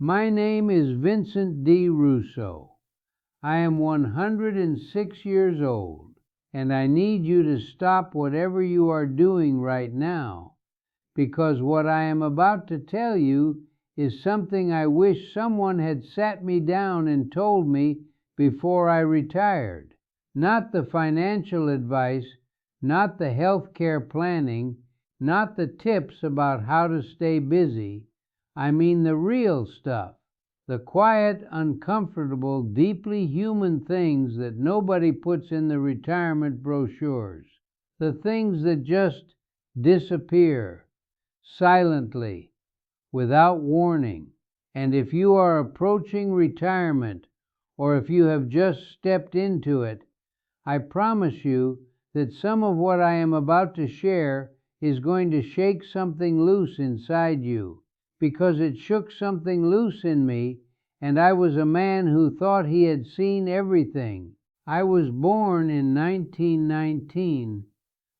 My name is Vincent D. Russo. I am 106 years old, and I need you to stop whatever you are doing right now, because what I am about to tell you is something I wish someone had sat me down and told me before I retired. Not the financial advice, not the health care planning, not the tips about how to stay busy. I mean the real stuff. The quiet, uncomfortable, deeply human things that nobody puts in the retirement brochures. The things that just disappear silently, without warning. And if you are approaching retirement, or if you have just stepped into it, I promise you that some of what I am about to share is going to shake something loose inside you, because it shook something loose in me, and I was a man who thought he had seen everything. I was born in 1919.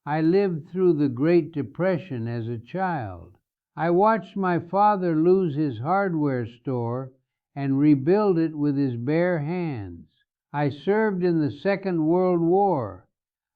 I lived through the Great Depression as a child. I watched my father lose his hardware store and rebuild it with his bare hands. I served in the Second World War.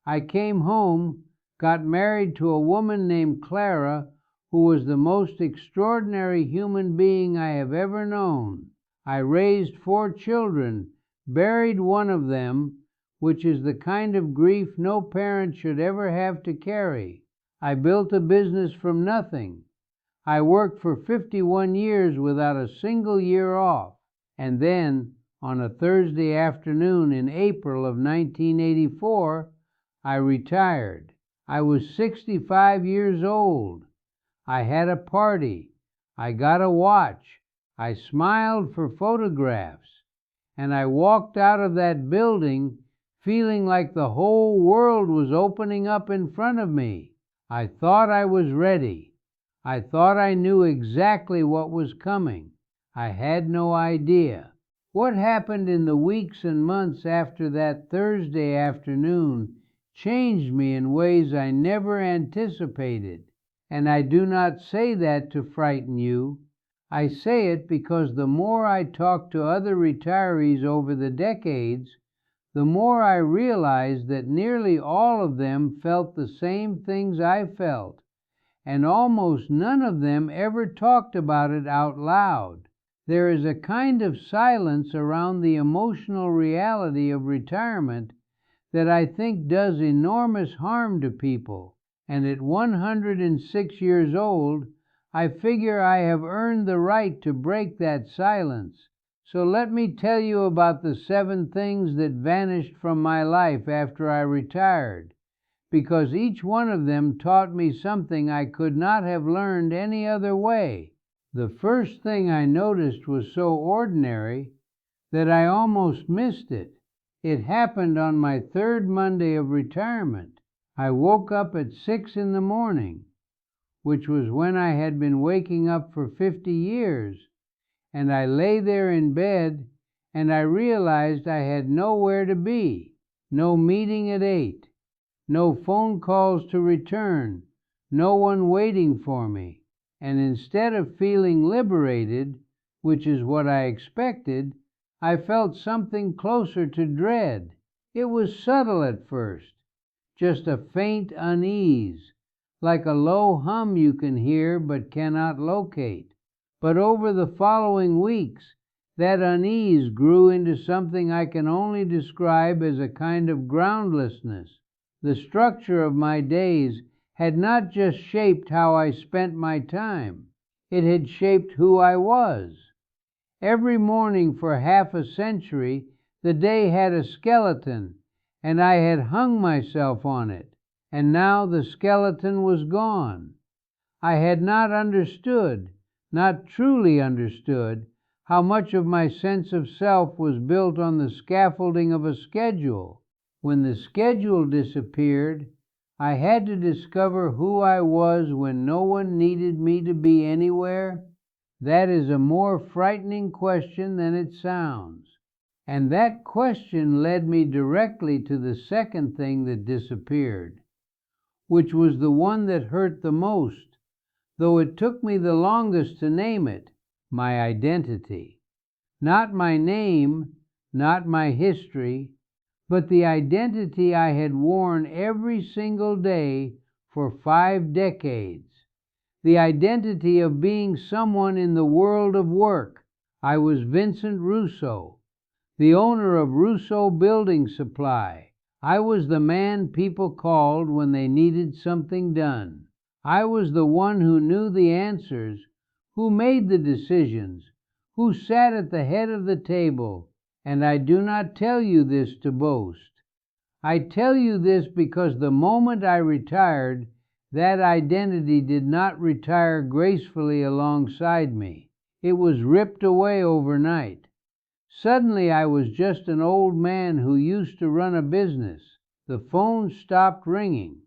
I came home, got married to a woman named Clara, who was the most extraordinary human being I have ever known. I raised 4 children, buried one of them, which is the kind of grief no parent should ever have to carry. I built a business from nothing. I worked for 51 years without a single year off. And then, on a Thursday afternoon in April of 1984, I retired. I was 65 years old. I had a party. I got a watch. I smiled for photographs. And I walked out of that building feeling like the whole world was opening up in front of me. I thought I was ready. I thought I knew exactly what was coming. I had no idea. What happened in the weeks and months after that Thursday afternoon changed me in ways I never anticipated. And I do not say that to frighten you. I say it because the more I talked to other retirees over the decades, the more I realized that nearly all of them felt the same things I felt, and almost none of them ever talked about it out loud. There is a kind of silence around the emotional reality of retirement that I think does enormous harm to people, and at 106 years old, I figure I have earned the right to break that silence. So let me tell you about the 7 things that vanished from my life after I retired, because each one of them taught me something I could not have learned any other way. The first thing I noticed was so ordinary that I almost missed it. It happened on my 3rd Monday of retirement. I woke up at 6 in the morning, which was when I had been waking up for 50 years, and I lay there in bed, and I realized I had nowhere to be. No meeting at 8. No phone calls to return, no one waiting for me. And instead of feeling liberated, which is what I expected, I felt something closer to dread. It was subtle at first, just a faint unease, like a low hum you can hear but cannot locate. But over the following weeks, that unease grew into something I can only describe as a kind of groundlessness. The structure of my days had not just shaped how I spent my time, it had shaped who I was. Every morning for half a century, the day had a skeleton, and I had hung myself on it, and now the skeleton was gone. I had not understood, not truly understood, how much of my sense of self was built on the scaffolding of a schedule. When the schedule disappeared, I had to discover who I was when no one needed me to be anywhere. That is a more frightening question than it sounds. And that question led me directly to the second thing that disappeared, which was the one that hurt the most, though it took me the longest to name it. my identity. Not my name, not my history, but the identity I had worn every single day for 5 decades. The identity of being someone in the world of work. I was Vincent Russo, the owner of Russo Building Supply. I was the man people called when they needed something done. I was the one who knew the answers, who made the decisions, who sat at the head of the table. And I do not tell you this to boast. I tell you this because the moment I retired, that identity did not retire gracefully alongside me. It was ripped away overnight. Suddenly I was just an old man who used to run a business. The phone stopped ringing.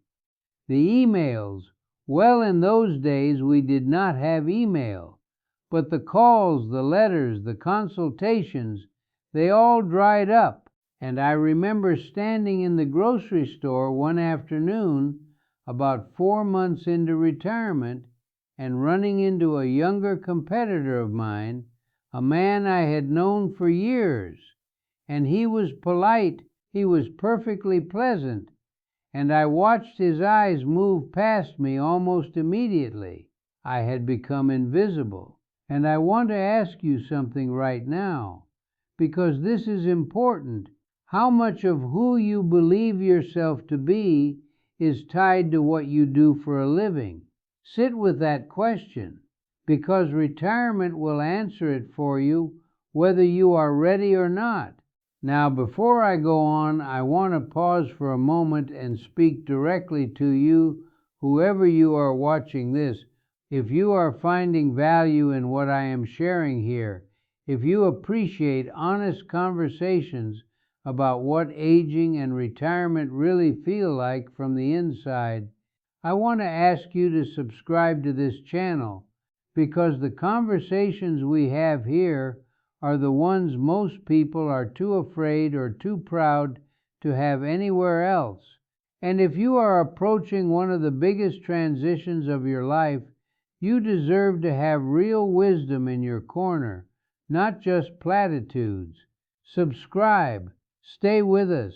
The emails, well, in those days we did not have email, but the calls, the letters, the consultations, they all dried up. And I remember standing in the grocery store one afternoon, about 4 months into retirement, and running into a younger competitor of mine, a man I had known for years. And he was polite, he was perfectly pleasant, and I watched his eyes move past me almost immediately. I had become invisible. And I want to ask you something right now, because this is important. How much of who you believe yourself to be is tied to what you do for a living? Sit with that question, because retirement will answer it for you whether you are ready or not. Now, before I go on, I want to pause for a moment and speak directly to you, whoever you are watching this. If you are finding value in what I am sharing here, if you appreciate honest conversations about what aging and retirement really feel like from the inside, I want to ask you to subscribe to this channel, because the conversations we have here are the ones most people are too afraid or too proud to have anywhere else. And if you are approaching one of the biggest transitions of your life, you deserve to have real wisdom in your corner, not just platitudes. Subscribe. Stay with us.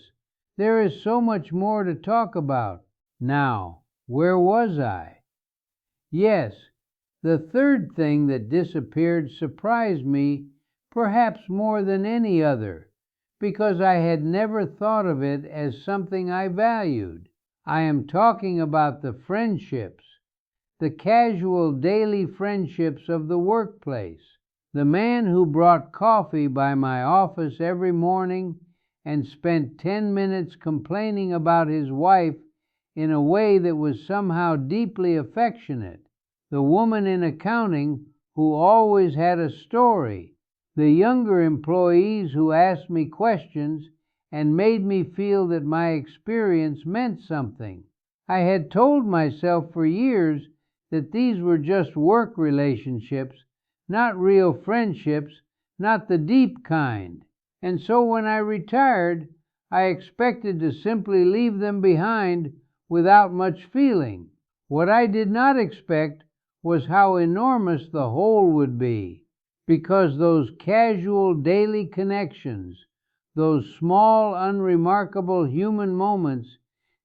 There is so much more to talk about. Now, where was I? Yes, the third thing that disappeared surprised me perhaps more than any other, because I had never thought of it as something I valued. I am talking about the friendships, the casual daily friendships of the workplace. The man who brought coffee by my office every morning and spent 10 minutes complaining about his wife in a way that was somehow deeply affectionate. The woman in accounting who always had a story. The younger employees who asked me questions and made me feel that my experience meant something. I had told myself for years that these were just work relationships, not real friendships, not the deep kind. And so when I retired, I expected to simply leave them behind without much feeling. What I did not expect was how enormous the hole would be, because those casual daily connections, those small, unremarkable human moments,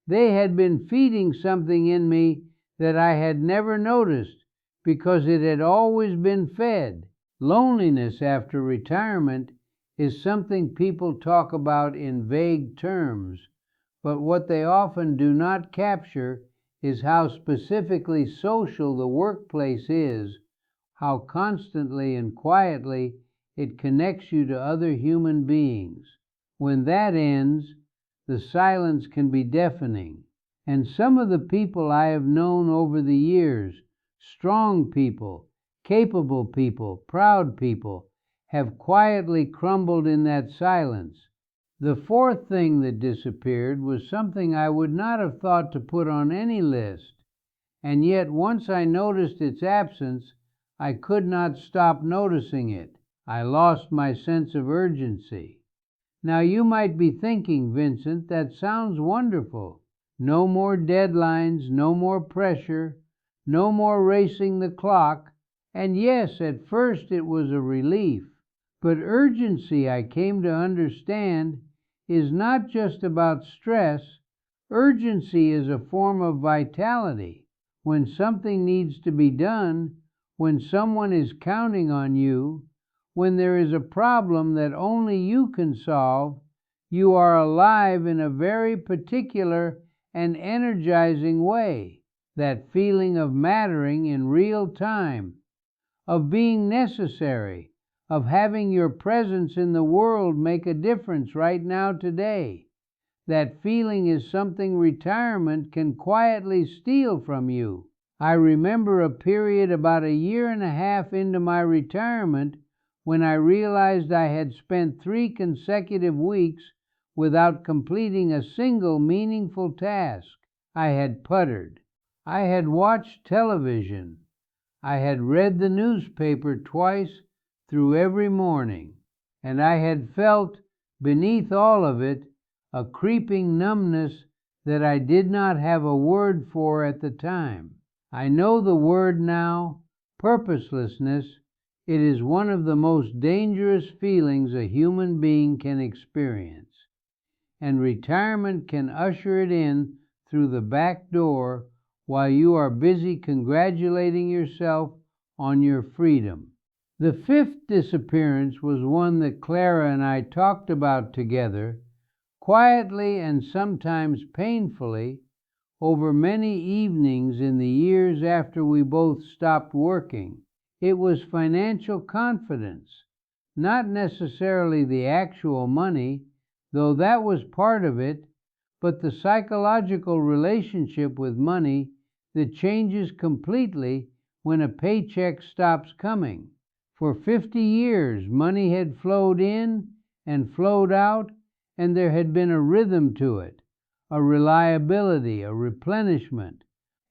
they had been feeding something in me that I had never noticed, because it had always been fed. Loneliness after retirement is something people talk about in vague terms, but what they often do not capture is how specifically social the workplace is, how constantly and quietly it connects you to other human beings. When that ends, the silence can be deafening. And some of the people I have known over the years, strong people, capable people, proud people, have quietly crumbled in that silence. The fourth thing that disappeared was something I would not have thought to put on any list, and yet once I noticed its absence, I could not stop noticing it. I lost my sense of urgency. Now you might be thinking, Vincent, that sounds wonderful. No more deadlines, no more pressure, no more racing the clock, And yes, at first it was a relief. But urgency, I came to understand, is not just about stress. Urgency is a form of vitality. When something needs to be done, when someone is counting on you, when there is a problem that only you can solve, you are alive in a very particular and energizing way. That feeling of mattering in real time, of being necessary, of having your presence in the world make a difference right now today. That feeling is something retirement can quietly steal from you. I remember a period about a year and a half into my retirement when I realized I had spent 3 consecutive weeks without completing a single meaningful task. I had puttered. I had watched television. I had read the newspaper twice through every morning, and I had felt, beneath all of it, a creeping numbness that I did not have a word for at the time. I know the word now, purposelessness. It is one of the most dangerous feelings a human being can experience, and retirement can usher it in through the back door while you are busy congratulating yourself on your freedom. The fifth disappearance was one that Clara and I talked about together, quietly and sometimes painfully, over many evenings in the years after we both stopped working. It was financial confidence, not necessarily the actual money, though that was part of it, but the psychological relationship with money that changes completely when a paycheck stops coming. For 50 years, money had flowed in and flowed out, and there had been a rhythm to it, a reliability, a replenishment.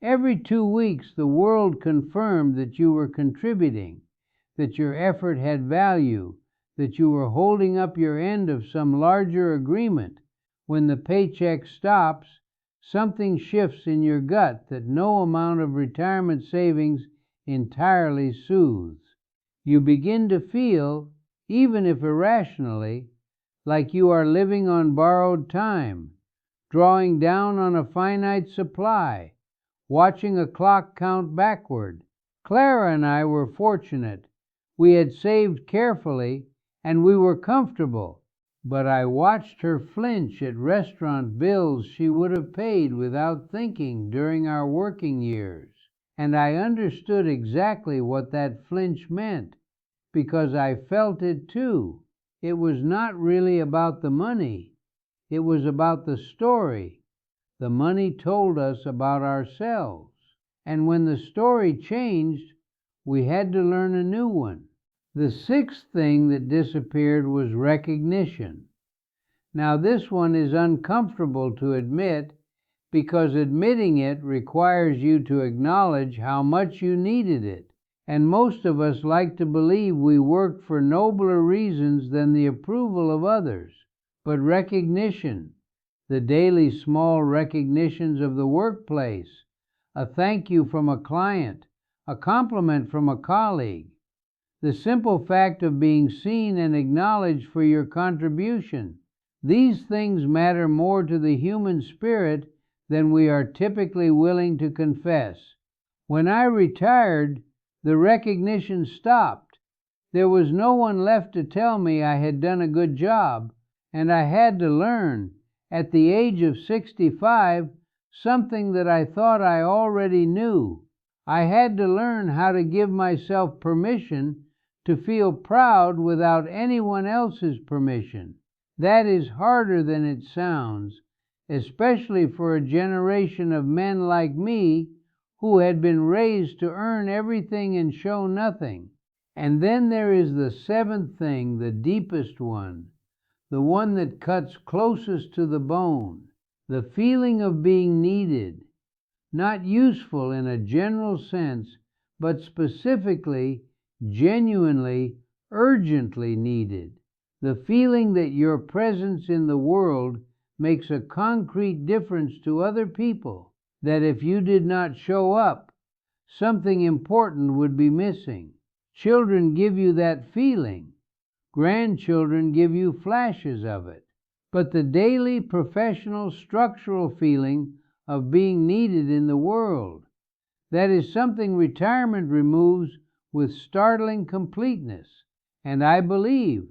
Every 2 weeks, the world confirmed that you were contributing, that your effort had value, that you were holding up your end of some larger agreement. When the paycheck stops, something shifts in your gut that no amount of retirement savings entirely soothes. You begin to feel, even if irrationally, like you are living on borrowed time, drawing down on a finite supply, watching a clock count backward. Clara and I were fortunate. We had saved carefully, and we were comfortable. But I watched her flinch at restaurant bills she would have paid without thinking during our working years. And I understood exactly what that flinch meant, because I felt it too. It was not really about the money. It was about the story the money told us about ourselves. And when the story changed, we had to learn a new one. The sixth thing that disappeared was recognition. Now, this one is uncomfortable to admit because admitting it requires you to acknowledge how much you needed it. And most of us like to believe we work for nobler reasons than the approval of others. But recognition, the daily small recognitions of the workplace, a thank you from a client, a compliment from a colleague, the simple fact of being seen and acknowledged for your contribution, these things matter more to the human spirit than we are typically willing to confess. When I retired, the recognition stopped. There was no one left to tell me I had done a good job, and I had to learn, at the age of 65, something that I thought I already knew. I had to learn how to give myself permission to feel proud without anyone else's permission. That is harder than it sounds, especially for a generation of men like me who had been raised to earn everything and show nothing. And then there is the seventh thing, the deepest one, the one that cuts closest to the bone, the feeling of being needed, not useful in a general sense, but specifically, genuinely, urgently needed. The feeling that your presence in the world makes a concrete difference to other people, that if you did not show up, something important would be missing. Children give you that feeling. Grandchildren give you flashes of it. But the daily professional structural feeling of being needed in the world, that is something retirement removes with startling completeness. And I believe,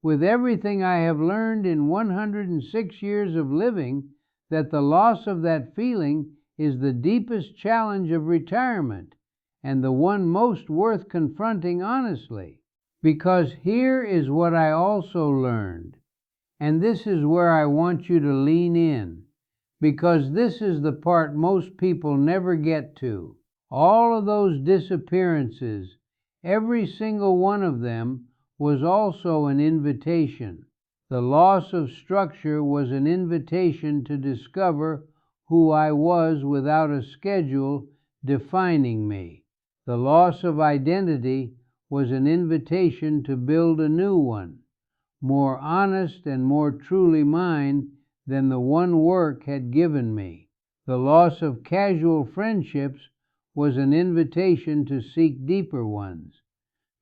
with everything I have learned in 106 years of living, that the loss of that feeling is the deepest challenge of retirement, and the one most worth confronting honestly. Because here is what I also learned, and this is where I want you to lean in, because this is the part most people never get to. All of those disappearances, every single one of them, was also an invitation. The loss of structure was an invitation to discover who I was without a schedule defining me. The loss of identity was an invitation to build a new one, more honest and more truly mine than the one work had given me. The loss of casual friendships was an invitation to seek deeper ones,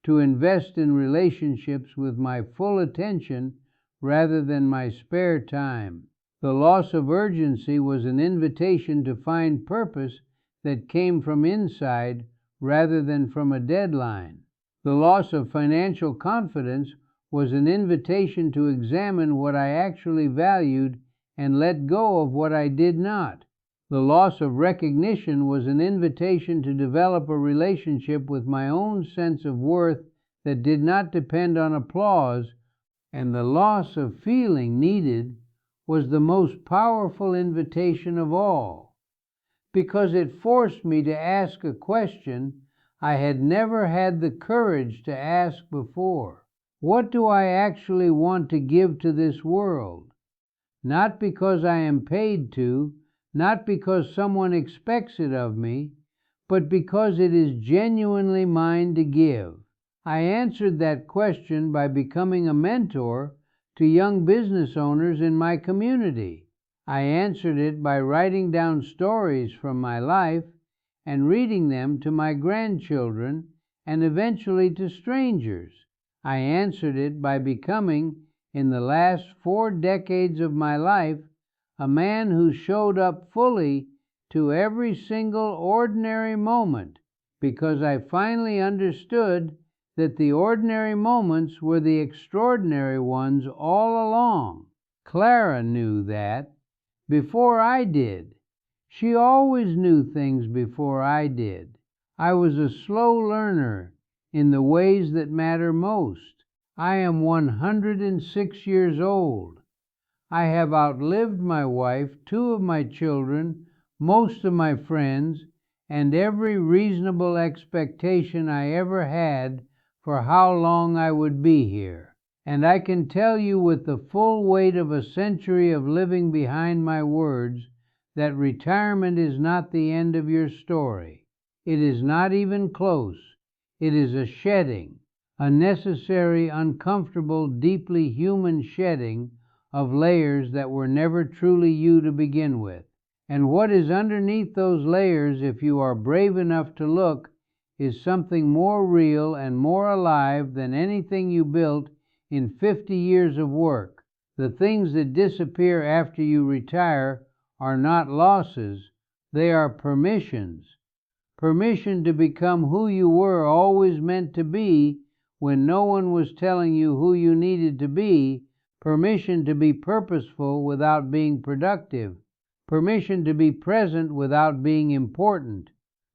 to invest in relationships with my full attention rather than my spare time. The loss of urgency was an invitation to find purpose that came from inside rather than from a deadline. The loss of financial confidence was an invitation to examine what I actually valued and let go of what I did not. The loss of recognition was an invitation to develop a relationship with my own sense of worth that did not depend on applause, and the loss of feeling needed was the most powerful invitation of all, because it forced me to ask a question I had never had the courage to ask before. What do I actually want to give to this world? Not because I am paid to, not because someone expects it of me, but because it is genuinely mine to give. I answered that question by becoming a mentor to young business owners in my community. I answered it by writing down stories from my life and reading them to my grandchildren and eventually to strangers. I answered it by becoming, in the last 4 decades of my life, a man who showed up fully to every single ordinary moment, because I finally understood that the ordinary moments were the extraordinary ones all along. Clara knew that before I did. She always knew things before I did. I was a slow learner in the ways that matter most. I am 106 years old. I have outlived my wife, 2 of my children, most of my friends, and every reasonable expectation I ever had for how long I would be here. And I can tell you with the full weight of a century of living behind my words that retirement is not the end of your story. It is not even close. It is a shedding, a necessary, uncomfortable, deeply human shedding of layers that were never truly you to begin with. And what is underneath those layers, if you are brave enough to look, is something more real and more alive than anything you built in 50 years of work. The things that disappear after you retire are not losses, they are permissions. Permission to become who you were always meant to be when no one was telling you who you needed to be. Permission to be purposeful without being productive. Permission to be present without being important.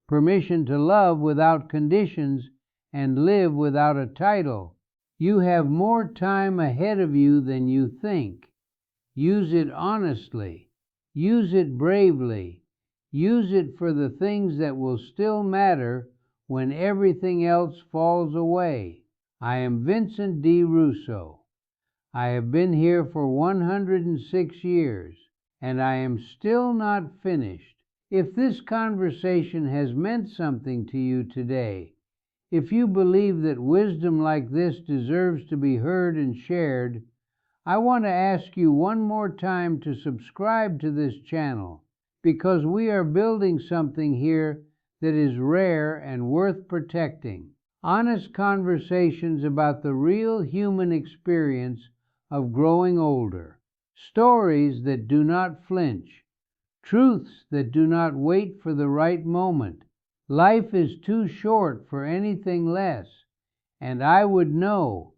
Permission to love without conditions and live without a title. You have more time ahead of you than you think. Use it honestly. Use it bravely. Use it for the things that will still matter when everything else falls away. I am Vincent D. Russo. I have been here for 106 years, and I am still not finished. If this conversation has meant something to you today, if you believe that wisdom like this deserves to be heard and shared, I want to ask you one more time to subscribe to this channel, because we are building something here that is rare and worth protecting. Honest conversations about the real human experience of growing older. Stories that do not flinch. Truths that do not wait for the right moment. Life is too short for anything less, and I would know